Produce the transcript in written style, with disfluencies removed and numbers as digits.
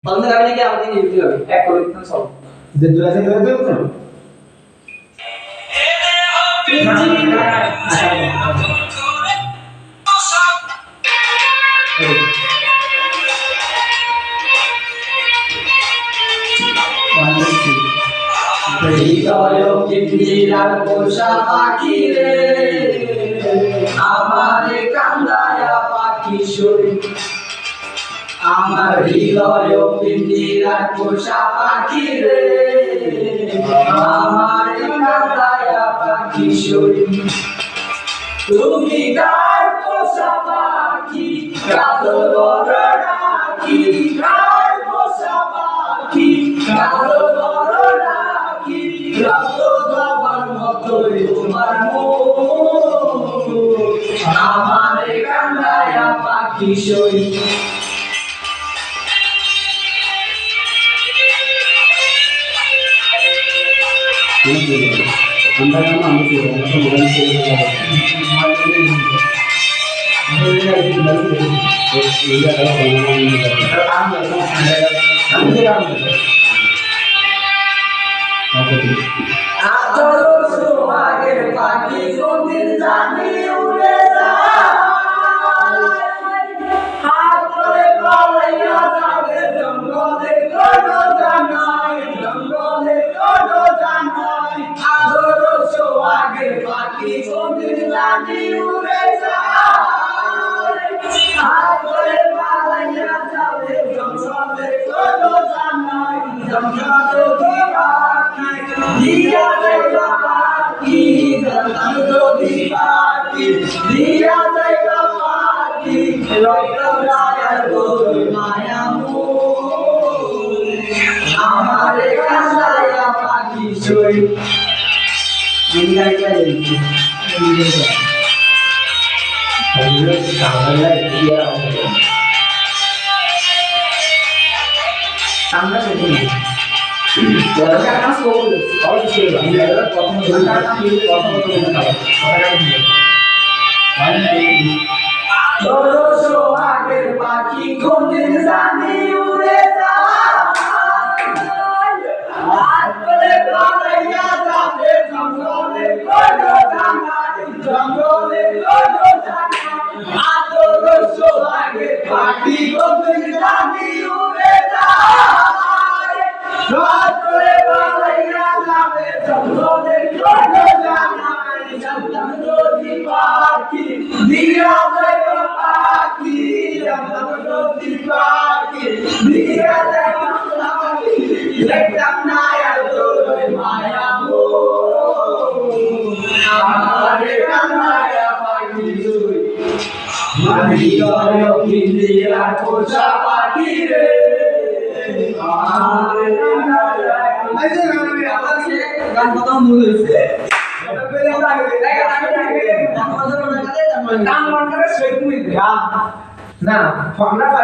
বন্ধ গাবি কি আমাদের ইউটি হবে এক করে দিতাম সব যে দুই আছে দুই তো হৃদয় পিঞ্জিরার পোষা পাখি রে আমারে কান্দায়া পাখি শুই আমার হৃদয় পিঞ্জিরার পোষা পাখি রে আমারে কান্দায়া পাখি শুই তুমি কার পোষা পাখি কালো বড় রাখি কার পোষা পাখি কালো বড় রাখি রক্ত জবার মতোই তোমার মুখ আমারে কান্দায়া পাখি শুই আমরা কেন আমি কি আমরা তো মোবাইল ছেড়ে যাব আতলো সোহাগের পাখি কোনদিন জানি উড়ে যায় হাত ধরে পালাইয়া যাবে জঙ্গলে কোনো জানাই জঙ্গলে কোনো জানাই আতলো সোহাগের পাখি কোনদিন জানি উড়ে যায় হাত ধরে পালাইয়া যাবে জঙ্গলে কোনো জানাই জঙ্গলে দিয়া যাইবা পাখি জন্ম যদি পাখি দিয়া যাইবা পাখি রক্ত রায়ার গোল মায়া আমারে কান্দায়া পাখি শুই আমরা সোহাগের পাখি কোনদিন জানি উড়ে যায় পালাইয়া যাবে জঙ্গলে কোনো জানাই জঙ্গলে কোনো জানাই আতর সোহাগের পাখি কোনদিন জানি উড়ে যায় রাত্রে পালাইয়া যাবে জঙ্গলে কোনো জানাই জঙ্গল যদি পাখি দিয়া যাইবা পাখি জঙ্গল যদি পাখি দিয়া যাইবা পাখি দেখতাম না আর তোর মায়া মো আমারে কান্দায়া পাখি শুই হৃদয় পিঞ্জিরার পোষা পাখি রে আমারে কান্দায়া গান কথা মনে হয়েছে না